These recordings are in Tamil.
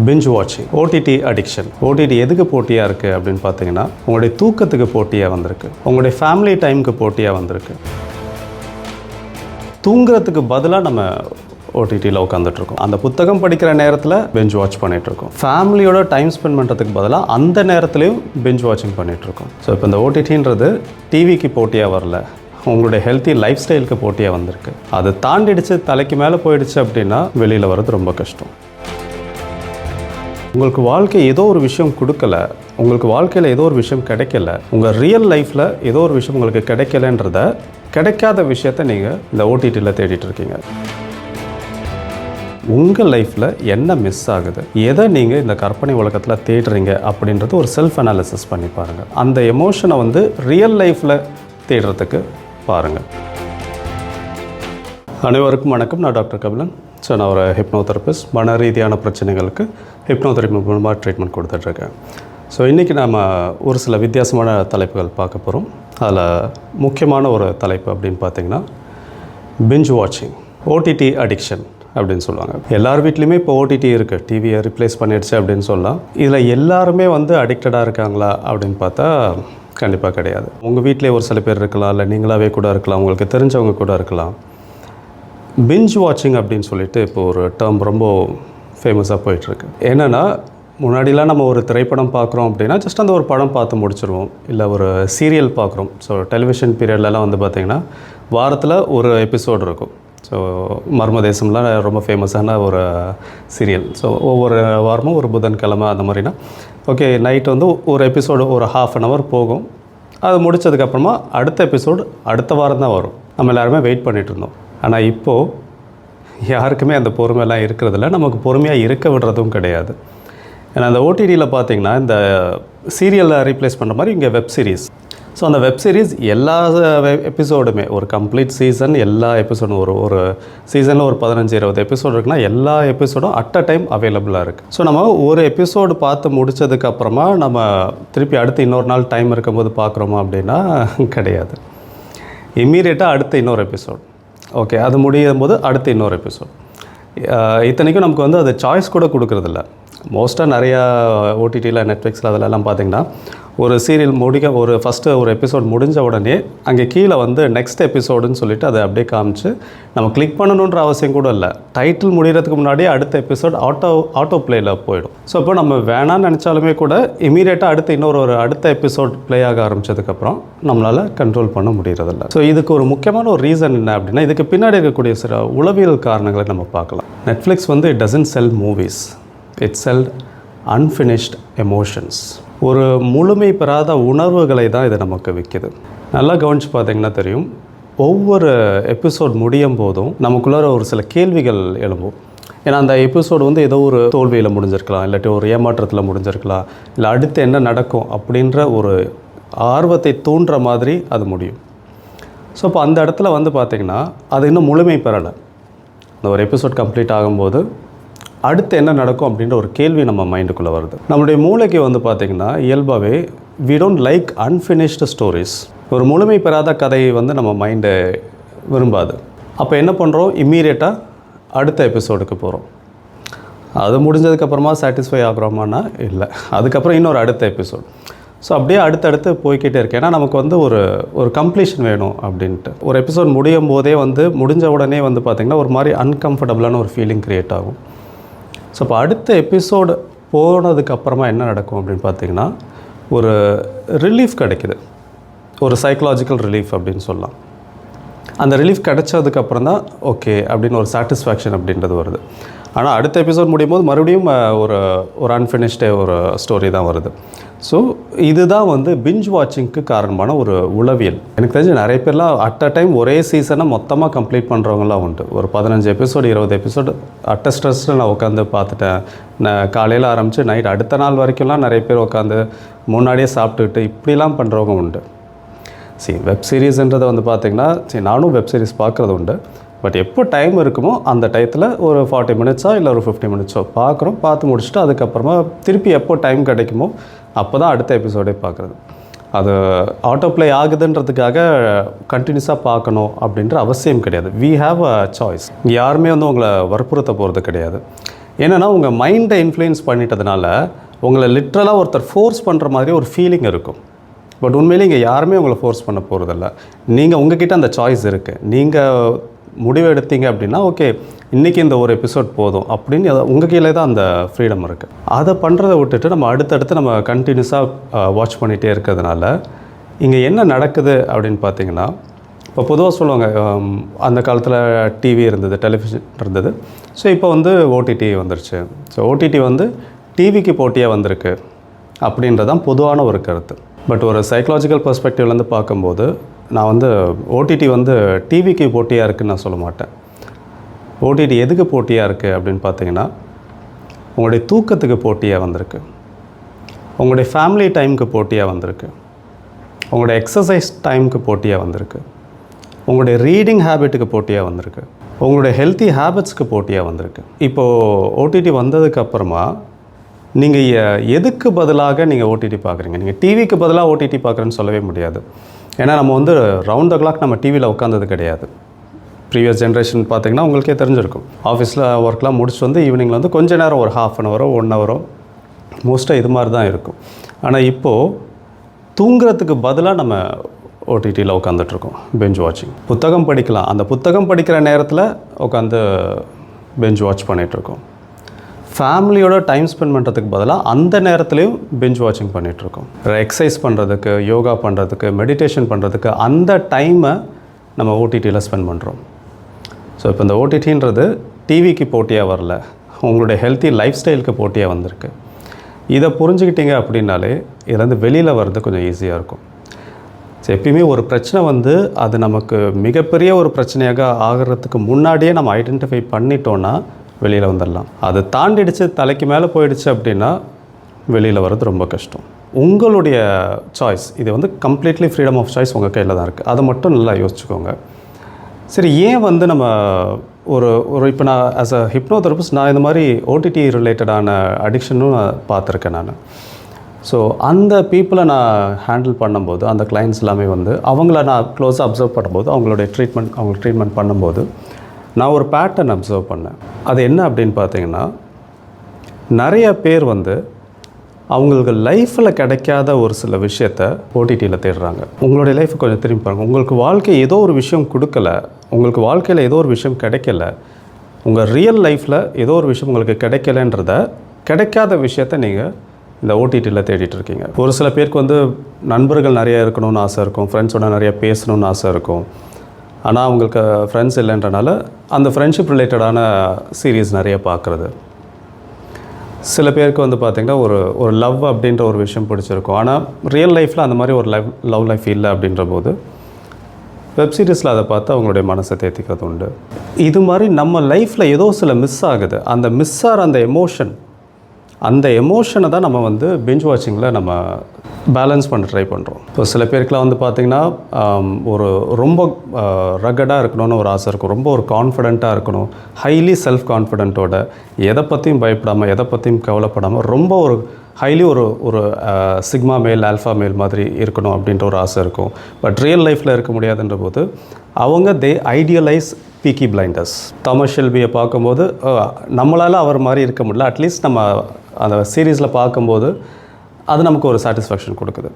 பிஞ்ச் வாட்சிங், ஓடிடி அடிக்ஷன். ஓடிடி எதுக்கு போட்டியாக இருக்குது அப்படின்னு பார்த்தீங்கன்னா, உங்களுடைய தூக்கத்துக்கு போட்டியாக வந்திருக்கு, உங்களுடைய ஃபேமிலி டைமுக்கு போட்டியாக வந்திருக்கு. தூங்குறதுக்கு பதிலாக நம்ம ஓடிடியில் உட்காந்துட்ருக்கோம். அந்த புத்தகம் படிக்கிற நேரத்தில் பெஞ்ச் வாட்ச் பண்ணிகிட்ருக்கோம். ஃபேமிலியோட டைம் ஸ்பெண்ட் பண்ணுறதுக்கு பதிலாக அந்த நேரத்துலையும் பெஞ்ச் வாட்சிங் பண்ணிகிட்ருக்கோம். ஸோ இப்போ இந்த ஓடிடின்றது டிவிக்கு போட்டியாக வரல, உங்களுடைய ஹெல்த்தி லைஃப் ஸ்டைலுக்கு போட்டியாக வந்திருக்கு. அதை தாண்டிடுச்சு, தலைக்கு மேலே போயிடுச்சு அப்படின்னா வெளியில் வர்றது ரொம்ப கஷ்டம். உங்களுக்கு வாழ்க்கை ஏதோ ஒரு விஷயம் கொடுக்கல, உங்களுக்கு வாழ்க்கையில் ஏதோ ஒரு விஷயம் கிடைக்கல, உங்கள் ரியல் லைஃப்பில் ஏதோ ஒரு விஷயம் உங்களுக்கு கிடைக்கலன்றத, கிடைக்காத விஷயத்தை நீங்கள் இந்த ஓடிடியில் தேடிட்டுருக்கீங்க. உங்கள் லைஃப்பில் என்ன மிஸ் ஆகுது, எதை நீங்கள் இந்த கற்பனை உலகத்தில் தேடுறீங்க அப்படின்றது ஒரு செல்ஃப் அனாலிசிஸ் பண்ணி பாருங்கள். அந்த எமோஷனை ரியல் லைஃப்பில் தேடுறதுக்கு பாருங்கள். அனைவருக்கும் வணக்கம். நான் டாக்டர் கபிலன். ஸோ நான் ஒரு ஹிப்னோதெரபிஸ்ட். மன ரீதியான பிரச்சனைகளுக்கு ஹிப்னோதெரபி மூலமாக ட்ரீட்மெண்ட் கொடுத்துட்ருக்கேன். ஸோ இன்றைக்கி நாம் ஒரு சில வித்தியாசமான தலைப்புகள் பார்க்க போகிறோம். அதில் முக்கியமான ஒரு தலைப்பு அப்படின்னு பார்த்திங்கன்னா பிஞ்ச் வாட்சிங், ஓடிடி அடிக்ஷன் அப்படின்னு சொல்லுவாங்க. எல்லார் வீட்லேயுமே இப்போ ஓடிடி இருக்குது, டிவியை ரிப்ளேஸ் பண்ணிடுச்சு அப்படின்னு சொல்லலாம். இதில் எல்லாருமே அடிக்டடாக இருக்காங்களா அப்படின்னு பார்த்தா கண்டிப்பாக கிடையாது. உங்கள் வீட்டிலே ஒரு சில பேர் இருக்கலாம், இல்லை நீங்களாகவே கூட இருக்கலாம், உங்களுக்கு தெரிஞ்சவங்க கூட இருக்கலாம். பிஞ்ச் வாட்சிங் அப்படின்னு சொல்லிட்டு இப்போ ஒரு டேர்ம் ரொம்ப ஃபேமஸாக போயிட்டுருக்கு. என்னென்னா, முன்னாடிலாம் நம்ம ஒரு திரைப்படம் பார்க்குறோம் அப்படின்னா ஜஸ்ட் அந்த ஒரு படம் பார்த்து முடிச்சிருவோம், இல்லை ஒரு சீரியல் பார்க்குறோம். ஸோ டெலிவிஷன் பீரியட்லலாம் பார்த்திங்கன்னா வாரத்தில் ஒரு எபிசோடு இருக்கும். ஸோ மர்மதேசம்லாம் ரொம்ப ஃபேமஸான ஒரு சீரியல். ஸோ ஒவ்வொரு வாரமும் ஒரு புதன்கிழமை அந்த மாதிரினா ஓகே, நைட் ஒரு எபிசோடு ஒரு ½ அன் ஹவர் போகும். அது முடித்ததுக்கப்புறமா அடுத்த எபிசோடு அடுத்த வாரம் தான் வரும். நம்ம எல்லாருமே வெயிட் பண்ணிகிட்டு இருந்தோம். ஆனால் இப்போது யாருக்குமே அந்த பொறுமையெல்லாம் இருக்கிறதில்ல, நமக்கு பொறுமையாக இருக்க விடுறதும் கிடையாது. ஏன்னா அந்த ஓடிடியில் பார்த்திங்கன்னா இந்த சீரியலை ரீப்ளேஸ் பண்ணுற மாதிரி இங்கே வெப் சீரிஸ். ஸோ அந்த வெப் சீரிஸ் எல்லா எபிசோடுமே ஒரு கம்ப்ளீட் சீசன், எல்லா எபிசோடும் ஒரு சீசனில் ஒரு 15-20 எபிசோடு இருக்குன்னா எல்லா எபிசோடும் அட் அ டைம் அவைலபிளாக இருக்குது. ஸோ நம்ம ஒரு எபிசோடு பார்த்து முடித்ததுக்கப்புறமா நம்ம திருப்பி அடுத்து இன்னொரு நாள் டைம் இருக்கும்போது பார்க்குறோமா அப்படின்னா கிடையாது. இம்மீடியட்டாக அடுத்து இன்னொரு எபிசோட், ஓகே அது முடியும் போது அடுத்து இன்னொரு எபிசோட். இத்தனைக்கும் நமக்கு அது சாய்ஸ் கூட கொடுக்குறதில்ல. மோஸ்ட்டாக நிறையா ஓடிடியில் நெட்ஃப்ளிக்ஸில் அதிலெல்லாம் பார்த்திங்கன்னா ஒரு சீரியல் ஃபஸ்ட்டு ஒரு எபிசோட் முடிஞ்ச உடனே அங்கே கீழே நெக்ஸ்ட் எபிசோடுன்னு சொல்லிவிட்டு அதை அப்படியே காமிச்சு நம்ம கிளிக் பண்ணணுன்ற அவசியம் கூட இல்லை. டைட்டில் முடிகிறதுக்கு முன்னாடியே அடுத்த எபிசோட் ஆட்டோ பிளேயில் போயிடும். ஸோ இப்போ நம்ம வேணான்னு நினச்சாலுமே கூட இமீடியட்டாக அடுத்து அடுத்த எபிசோட் ப்ளே ஆக ஆரம்பித்ததுக்கப்புறம் நம்மளால் கண்ட்ரோல் பண்ண முடியறதில்ல. ஸோ இதுக்கு ஒரு முக்கியமான ஒரு ரீசன் என்ன அப்படின்னா, இதுக்கு பின்னாடி இருக்கக்கூடிய சில உளவியல் காரணங்களை நம்ம பார்க்கலாம். Netflix it doesn't sell movies, it sell unfinished emotions. ஒரு முழுமை பெறாத உணர்வுகளை தான் இதை நமக்கு விற்கிது. நல்லா கவனித்து பார்த்திங்கன்னா தெரியும், ஒவ்வொரு எபிசோட் முடியும் போதும் நமக்குள்ளார ஒரு சில கேள்விகள் எழும்பும். ஏன்னா அந்த எபிசோடு ஏதோ ஒரு தோல்வியில் முடிஞ்சிருக்கலாம், இல்லாட்டி ஒரு ஏமாற்றத்தில் முடிஞ்சிருக்கலாம், இல்லை அடுத்து என்ன நடக்கும் அப்படின்ற ஒரு ஆர்வத்தை தூண்டுற மாதிரி அது முடியும். ஸோ இப்போ அந்த இடத்துல பார்த்திங்கன்னா அது இன்னும் முழுமை பெறலை. அந்த ஒரு எபிசோட் கம்ப்ளீட் ஆகும்போது அடுத்து என்ன நடக்கும் அப்படின்ற ஒரு கேள்வி நம்ம மைண்டுக்குள்ளே வருது. நம்மளுடைய மூளைக்கு பார்த்திங்கன்னா இயல்பாகவே we don't like unfinished stories. ஒரு முழுமை பெறாத கதையை நம்ம மைண்டை விரும்பாது. அப்போ என்ன பண்ணுறோம், இம்மீடியட்டாக அடுத்த எபிசோடுக்கு போகிறோம். அது முடிஞ்சதுக்கப்புறமா சாட்டிஸ்ஃபை ஆகிறோமானா இல்லை, அதுக்கப்புறம் இன்னொரு அடுத்த எபிசோட். ஸோ அப்படியே அடுத்தடுத்து போய்கிட்டே இருக்கு. ஏன்னா நமக்கு ஒரு கம்ப்ளீஷன் வேணும் அப்படின்ட்டு. ஒரு எபிசோட் முடியும் போதே முடிஞ்ச உடனே பார்த்திங்கன்னா ஒரு மாதிரி அன்கம்ஃபர்டபுளான ஒரு ஃபீலிங் க்ரியேட் ஆகும். ஸோ இப்போ அடுத்த எபிசோடு போனதுக்கப்புறமா என்ன நடக்கும் அப்படின்னு பார்த்திங்கன்னா ஒரு ரிலீஃப் கிடைக்கிது, ஒரு சைக்கலாஜிக்கல் ரிலீஃப் அப்படின்னு சொல்லலாம். அந்த ரிலீஃப் கிடைச்சதுக்கப்புறம் தான் ஓகே அப்படின்னு ஒரு சாட்டிஸ்ஃபேக்ஷன் அப்படின்றது வருது. ஆனால் அடுத்த எபிசோட் முடியும் போது மறுபடியும் ஒரு அன்ஃபினிஷ்டு ஒரு ஸ்டோரி தான் வருது. ஸோ இதுதான் பிஞ்ச் வாட்சிங்க்கு காரணமான ஒரு உளவியல். எனக்கு தெரிஞ்சு நிறைய பேர்லாம் அட் அ டைம் ஒரே சீசனை மொத்தமாக கம்ப்ளீட் பண்ணுறவங்களாம் உண்டு. ஒரு 15 எபிசோடு 20 எபிசோடு அட்ட ஸ்ட்ரெஸ்ஸில் நான் உட்காந்து பார்த்துட்டேன். நான் காலையில் ஆரம்பித்து நைட் அடுத்த நாள் வரைக்கும்லாம் நிறைய பேர் உட்காந்து முன்னாடியே சாப்பிட்டுக்கிட்டு இப்படிலாம் பண்ணுறவங்க உண்டு. வெப் சீரிஸ்ன்றதை பார்த்திங்கன்னா நானும் வெப் சீரிஸ் பார்க்குறது உண்டு. பட் எப்போ டைம் இருக்குமோ அந்த டயத்தில் ஒரு 40 மினிட்ஸோ இல்லை ஒரு 50 மினிட்ஸோ பார்த்து முடிச்சுட்டு அதுக்கப்புறமா திருப்பி எப்போ டைம் கிடைக்குமோ அப்போ தான் அடுத்த எபிசோடே பார்க்குறது. அது ஆட்டோ ப்ளே ஆகுதுன்றதுக்காக கண்டினியூஸாக பார்க்கணும் அப்படின்ற அவசியம் கிடையாது. We have a choice. யாருமே உங்களை வற்புறுத்த போகிறது கிடையாது. என்னென்னா உங்கள் மைண்டை இன்ஃப்ளூயன்ஸ் பண்ணிட்டதுனால உங்களை லிட்ரலாக ஒருத்தர் ஃபோர்ஸ் பண்ணுற மாதிரி ஒரு ஃபீலிங் இருக்கும். பட் உண்மையிலே இங்கே யாருமே உங்களை ஃபோர்ஸ் பண்ண போகிறதில்ல. நீங்கள் உங்ககிட்ட அந்த சாய்ஸ் இருக்குது. நீங்கள் முடிவு எடுத்தீங்க அப்படின்னா ஓகே இன்றைக்கி இந்த ஒரு எபிசோட் போதும் அப்படின்னு உங்கள் கீழே தான் அந்த ஃப்ரீடம் இருக்குது. அதை பண்ணுறதை விட்டுட்டு நம்ம அடுத்தடுத்து நம்ம கண்டினியூஸாக வாட்ச் பண்ணிகிட்டே இருக்கிறதுனால இங்கே என்ன நடக்குது அப்படின்னு பார்த்தீங்கன்னா, இப்போ பொதுவாக சொல்லுவாங்க அந்த காலத்தில் டிவி இருந்தது, டெலிவிஷன் இருந்தது. ஸோ இப்போ வந்து ஓடிடி வந்துருச்சு. ஸோ ஓடிடி வந்து டிவிக்கு போட்டியாக வந்திருக்கு அப்படின்றதான் பொதுவான ஒரு கருத்து. பட் ஒரு சைக்கலாஜிக்கல் பெர்ஸ்பெக்டிவ்லேருந்து பார்க்கும்போது நான் வந்து ஓடிடி வந்து டிவிக்கு போட்டியாக இருக்குதுன்னு நான் சொல்ல மாட்டேன். ஓடிடி எதுக்கு போட்டியாக இருக்குது அப்படின்னு பார்த்தீங்கன்னா, உங்களுடைய தூக்கத்துக்கு போட்டியாக வந்திருக்கு, உங்களுடைய ஃபேமிலி டைமுக்கு போட்டியாக வந்திருக்கு, உங்களுடைய எக்ஸசைஸ் டைமுக்கு போட்டியாக வந்திருக்கு, உங்களுடைய ரீடிங் ஹேபிட்டுக்கு போட்டியாக வந்திருக்கு, உங்களுடைய ஹெல்த்தி ஹேபிட்ஸ்க்கு போட்டியாக வந்திருக்கு. இப்போது ஓடிடி வந்ததுக்கப்புறமா நீங்கள் எதுக்கு பதிலாக நீங்கள் ஓடிடி பார்க்குறீங்க? நீங்கள் டிவிக்கு பதிலாக ஓடிடி பார்க்குறேன்னு சொல்லவே முடியாது. ஏன்னா நம்ம வந்து ரவுண்ட் த கிளாக் நம்ம டிவியில் உட்காந்தது கிடையாது. ப்ரீவியஸ் ஜென்ரேஷன் பார்த்திங்கன்னா உங்களுக்கே தெரிஞ்சிருக்கும். ஆஃபீஸில் ஒர்க்லாம் முடிச்சுட்டு வந்து ஈவினிங்கில் வந்து கொஞ்சம் நேரம் ஒரு ½ அன் ஹவரோ 1 ஹவரோ மோஸ்ட்டாக இது மாதிரி தான் இருக்கும். ஆனால் இப்போது தூங்குறதுக்கு பதிலாக நம்ம ஓடிடியில் உட்காந்துட்ருக்கோம். பெஞ்ச் வாட்சிங். புத்தகம் படிக்கலாம், அந்த புத்தகம் படிக்கிற நேரத்தில் உட்காந்து பெஞ்ச் வாட்ச் பண்ணிகிட்ருக்கோம். ஃபேமிலியோட டைம் ஸ்பெண்ட் பண்ணுறதுக்கு பதிலாக அந்த நேரத்துலையும் பெஞ்ச் வாட்சிங் பண்ணிகிட்ருக்கோம். எக்ஸசைஸ் பண்ணுறதுக்கு, யோகா பண்ணுறதுக்கு, மெடிடேஷன் பண்ணுறதுக்கு அந்த டைமை நம்ம ஓடிடியில் ஸ்பெண்ட் பண்ணுறோம். ஸோ இப்போ இந்த ஓடிடின்றது டிவிக்கு போட்டியாக வரல, உங்களுடைய ஹெல்த்தி லைஃப் ஸ்டைலுக்கு போட்டியாக வந்திருக்கு. இதை புரிஞ்சுக்கிட்டீங்க அப்படின்னாலே இதுலேருந்து வெளியில் வர்றது கொஞ்சம் ஈஸியாக இருக்கும். ஸோ எப்பயுமே ஒரு பிரச்சனை வந்து அது நமக்கு மிகப்பெரிய ஒரு பிரச்சனையாக ஆகிறதுக்கு முன்னாடியே நம்ம ஐடென்டிஃபை பண்ணிட்டோன்னா வெளியில் வந்துடலாம். அது தாண்டிடுச்சு, தலைக்கு மேலே போயிடுச்சு அப்படின்னா வெளியில் வர்றது ரொம்ப கஷ்டம். உங்களுடைய சாய்ஸ் இது வந்து கம்ப்ளீட்லி ஃப்ரீடம் ஆஃப் சாய்ஸ் உங்கள் கையில் தான் இருக்குது. அதை மட்டும் நல்லா யோசிச்சுக்கோங்க. சரி, ஏன் வந்து நம்ம ஒரு இப்போ நான் ஆஸ் அ ஹிப்னோதெரபிஸ்ட் நான் இந்த மாதிரி ஓடிடி ரிலேட்டடான அடிக்ஷனும் நான் பார்த்துருக்கேன் நான். ஸோ அந்த பீப்புளை நான் ஹேண்டில் பண்ணும்போது, அந்த கிளைண்ட்ஸ் எல்லாமே வந்து அவங்கள நான் க்ளோஸாக அப்சர்வ் பண்ணும்போது, அவங்களுக்கு ட்ரீட்மெண்ட் பண்ணும்போது நான் ஒரு பேட்டர்ன் அப்சர்வ் பண்ணேன். அது என்ன அப்படின்னு பார்த்தீங்கன்னா, நிறைய பேர் வந்து அவங்களுக்கு லைஃப்பில் கிடைக்காத ஒரு சில விஷயத்த ஓடிடியில் தேடுறாங்க. உங்களுடைய லைஃப்பை கொஞ்சம் திரும்பி பாருங்கள். உங்களுக்கு வாழ்க்கை ஏதோ ஒரு விஷயம் கொடுக்கல, உங்களுக்கு வாழ்க்கையில் ஏதோ ஒரு விஷயம் கிடைக்கல, உங்கள் ரியல் லைஃப்பில் ஏதோ ஒரு விஷயம் உங்களுக்கு கிடைக்கலன்றத, கிடைக்காத விஷயத்த நீங்கள் இந்த ஓடிடியில் தேடிட்டுருக்கீங்க. ஒரு சில பேருக்கு வந்து நண்பர்கள் நிறையா இருக்கணும்னு ஆசை இருக்கும், ஃப்ரெண்ட்ஸோட நிறையா பேசணும்னு ஆசை இருக்கும். ஆனால் அவங்களுக்கு ஃப்ரெண்ட்ஸ் இல்லைன்றனால அந்த ஃப்ரெண்ட்ஷிப் ரிலேட்டடான சீரீஸ் நிறைய பார்க்குறது. சில பேருக்கு வந்து பார்த்திங்கன்னா ஒரு லவ் அப்படின்ற ஒரு விஷயம் பிடிச்சிருக்கும், ஆனால் ரியல் லைஃப்பில் அந்த மாதிரி ஒரு லவ் லைஃப் இல்லை அப்படின்ற போது வெப் சீரிஸில் அதை பார்த்து அவங்களுடைய மனசை தேர்த்திக்கிறது உண்டு. இது மாதிரி நம்ம லைஃப்பில் ஏதோ சில மிஸ் ஆகுது. அந்த மிஸ் ஆகிற அந்த எமோஷனை தான் நம்ம வந்து பிஞ்ச் வாட்சிங்கில் நம்ம பேலன்ஸ் பண்ண ட்ரை பண்ணுறோம். இப்போ சில பேருக்குலாம் வந்து பார்த்திங்கன்னா ஒரு ரொம்ப ரகடாக இருக்கணும்னு ஒரு ஆசை இருக்கும், ரொம்ப ஒரு கான்ஃபிடெண்ட்டாக இருக்கணும், ஹைலி செல்ஃப் கான்ஃபிடென்ட்டோட, எதை பற்றியும் பயப்படாமல், எதை பற்றியும் கவலைப்படாமல், ரொம்ப ஒரு ஹைலி ஒரு சிக்மா மேல், ஆல்ஃபா மேல் மாதிரி இருக்கணும் அப்படின்ற ஒரு ஆசை இருக்கும். பட் ரியல் லைஃப்பில் இருக்க முடியாதுன்ற போது அவங்க ஐடியலைஸ் பீக்கி பிளைண்டர்ஸ். தாமஸ் ஷெல்பியை பார்க்கும்போது நம்மளால் அவர் மாதிரி இருக்க முடியல, அட்லீஸ்ட் நம்ம அந்த சீரீஸில் பார்க்கும்போது அது நமக்கு ஒரு சாட்டிஸ்ஃபேக்ஷன் கொடுக்குது.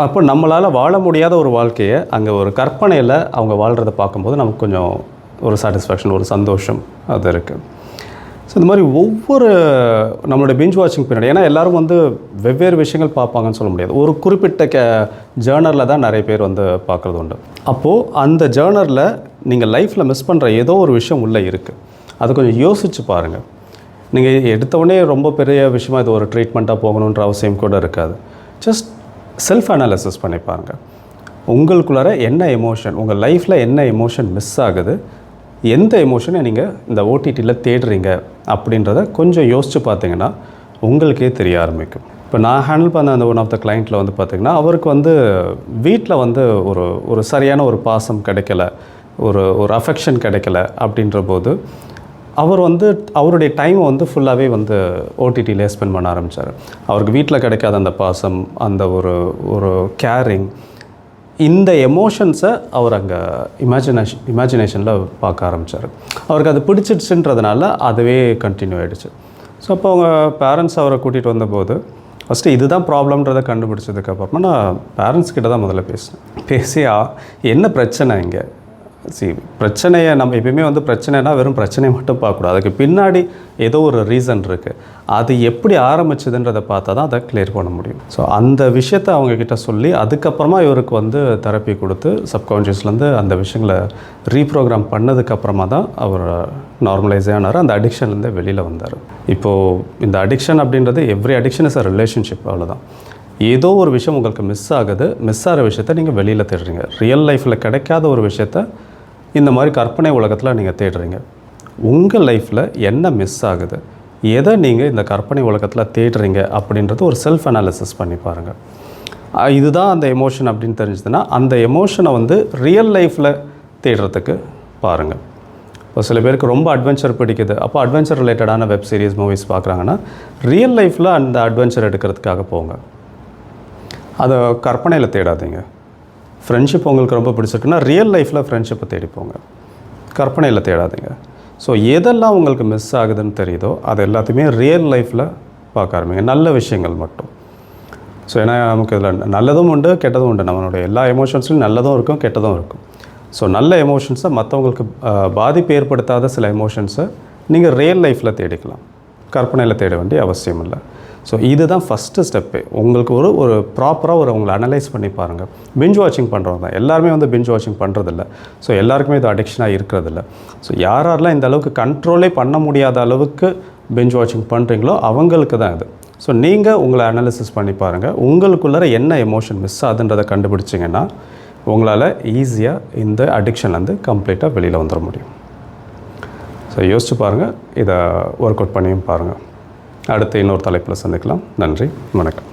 அப்போ நம்மளால் வாழ முடியாத ஒரு வாழ்க்கையை அங்கே ஒரு கற்பனையில் அவங்க வாழ்கிறத பார்க்கும்போது நமக்கு கொஞ்சம் ஒரு சாட்டிஸ்ஃபேக்ஷன், ஒரு சந்தோஷம் அது இருக்குது. ஸோ இந்த மாதிரி ஒவ்வொரு நம்மளுடைய பிஞ்ச் வாட்சிங் பின்னாடி, ஏன்னா எல்லோரும் வந்து வெவ்வேறு விஷயங்கள் பார்ப்பாங்கன்னு சொல்ல முடியாது. ஒரு குறிப்பிட்ட ஜேர்னலில் தான் நிறைய பேர் வந்து பார்க்குறது உண்டு. அப்போது அந்த ஜேர்னலில் நீங்கள் லைஃப்பில் மிஸ் பண்ணுற ஏதோ ஒரு விஷயம் உள்ளே இருக்குது. அதை கொஞ்சம் யோசித்து பாருங்கள். நீங்கள் எடுத்தவுடனே ரொம்ப பெரிய விஷயமாக இது ஒரு ட்ரீட்மெண்ட்டாக போகணுன்ற அவசியம் கூட இருக்காது. ஜஸ்ட் செல்ஃப் அனாலிசிஸ் பண்ணி பாருங்கள். உங்களுக்குள்ளார என்ன எமோஷன், உங்கள் லைஃப்பில் என்ன எமோஷன் மிஸ் ஆகுது, எந்த எமோஷனை நீங்கள் இந்த ஓடிடியில் தேடுறீங்க அப்படின்றத கொஞ்சம் யோசித்து பார்த்தீங்கன்னா உங்களுக்கே தெரிய ஆரம்பிக்கும். இப்போ நான் ஹேண்டில் பண்ண அந்த ஒன் ஆஃப் த கிளைண்ட்டில் வந்து பார்த்திங்கன்னா, அவருக்கு வந்து வீட்டில் வந்து ஒரு சரியான ஒரு பாசம் கிடைக்கல, ஒரு அஃபெக்ஷன் கிடைக்கல அப்படின்ற போது அவர் வந்து அவருடைய டைமை வந்து ஃபுல்லாகவே வந்து ஓடிடியிலே ஸ்பெண்ட் பண்ண ஆரம்பித்தார். அவருக்கு வீட்டில் கிடைக்காத அந்த பாசம், அந்த ஒரு கேரிங், இந்த எமோஷன்ஸை அவர் அங்கே இமேஜினேஷனில் பார்க்க ஆரம்பித்தார். அவருக்கு அது பிடிச்சிடுச்சுன்றதுனால அதுவே கண்டினியூ ஆகிடுச்சு. ஸோ அப்போ அவங்க பேரண்ட்ஸ் அவரை கூட்டிகிட்டு வந்தபோது ஃபஸ்ட்டு இதுதான் ப்ராப்ளம்ன்றதை கண்டுபிடிச்சதுக்கப்புறமா நான் பேரண்ட்ஸ் கிட்ட தான் முதல்ல பேசி என்ன பிரச்சனை இங்கே, பிரச்சனையை நம்ம எப்பயுமே பிரச்சனைனா வெறும் பிரச்சனையை மட்டும் பார்க்கக்கூடாது, அதுக்கு பின்னாடி ஏதோ ஒரு ரீசன் இருக்குது, அது எப்படி ஆரம்பிச்சதுன்றதை பார்த்தா தான் அதை கிளியர் பண்ண முடியும். ஸோ அந்த விஷயத்தை அவங்கக்கிட்ட சொல்லி அதுக்கப்புறமா இவருக்கு தெரப்பி கொடுத்து சப்கான்ஷியஸ்லேருந்து அந்த விஷயங்களை ரீப்ரோக்ராம் பண்ணதுக்கப்புறமா தான் அவர் நார்மலைஸே ஆனார், அந்த அடிக்ஷன்லேருந்து வெளியில் வந்தார். இப்போது இந்த அடிக்ஷன் அப்படின்றது every addiction is a relationship, அவ்வளோதான். ஏதோ ஒரு விஷயம் உங்களுக்கு மிஸ் ஆகிற விஷயத்த நீங்கள் வெளியில் தேடுறீங்க. ரியல் லைஃப்பில் கிடைக்காத ஒரு விஷயத்த இந்த மாதிரி கற்பனை உலகத்தில் நீங்கள் தேடுறீங்க. உங்கள் லைஃப்பில் என்ன மிஸ் ஆகுது, எதை நீங்கள் இந்த கற்பனை உலகத்தில் தேடுறீங்க அப்படின்றது ஒரு செல்ஃப் அனாலிசிஸ் பண்ணி பாருங்கள். இதுதான் அந்த எமோஷன் அப்படின்னு தெரிஞ்சதுன்னா அந்த எமோஷனை ரியல் லைஃப்பில் தேடுறதுக்கு பாருங்கள். இப்போ சில பேருக்கு ரொம்ப அட்வென்ச்சர் பிடிக்குது, அப்போ அட்வென்ச்சர் ரிலேட்டடான வெப் சீரிஸ் மூவிஸ் பார்க்குறாங்கன்னா ரியல் லைஃப்பில் அந்த அட்வென்ச்சர் எடுக்கிறதுக்காக போங்க, அதை கற்பனையில் தேடாதீங்க. ஃப்ரெண்ட்ஷிப் உங்களுக்கு ரொம்ப பிடிச்சிருக்குன்னா ரியல் லைஃப்பில் ஃப்ரெண்ட்ஷிப்பை தேடிப்போங்க, கற்பனையில் தேடாதீங்க. ஸோ எதெல்லாம் உங்களுக்கு மிஸ் ஆகுதுன்னு தெரியுதோ அது எல்லாத்தையுமே ரியல் லைஃப்பில் பார்க்க ஆரம்பிங்க, நல்ல விஷயங்கள் மட்டும். ஸோ ஏன்னா நமக்கு இதில் நல்லதும் உண்டு கெட்டதும் உண்டு, நம்மளுடைய எல்லா எமோஷன்ஸ்லையும் நல்லதும் இருக்கும் கெட்டதும் இருக்கும். ஸோ நல்ல எமோஷன்ஸை, மற்றவங்களுக்கு பாதிப்பு ஏற்படுத்தாத சில எமோஷன்ஸை நீங்கள் ரியல் லைஃப்பில் தேடிக்கலாம், கற்பனையில் தேட வேண்டிய அவசியம் இல்லை. ஸோ இதுதான் ஃபஸ்ட்டு ஸ்டெப்பு. உங்களுக்கு ஒரு ப்ராப்பராக உங்களை அனலைஸ் பண்ணி பாருங்கள். பிஞ்ச் வாட்சிங் பண்ணுறவங்க தான் எல்லாருமே பிஞ்ச் வாட்சிங் பண்ணுறதில்ல. ஸோ எல்லாருக்குமே இது அடிக்ஷனாக இருக்கிறதில்ல. ஸோ யாரெல்லாம் இந்த அளவுக்கு கண்ட்ரோலே பண்ண முடியாத அளவுக்கு பிஞ்ச் வாட்சிங் பண்ணுறீங்களோ அவங்களுக்கு தான் இது. ஸோ நீங்கள் உங்களை அனாலிசிஸ் பண்ணி பாருங்கள், உங்களுக்குள்ளார என்ன எமோஷன் மிஸ் ஆகுதுன்றதை கண்டுபிடிச்சிங்கன்னா உங்களால் ஈஸியாக இந்த அடிக்ஷன்லேருந்து கம்ப்ளீட்டாக வெளியில் வந்துட முடியும். ஸோ யோசிச்சு பாருங்கள், இதை ஒர்க் அவுட் பண்ணியும் பாருங்கள். அடுத்து இன்னொரு தலைப்பில் சந்திக்கலாம். நன்றி, வணக்கம்.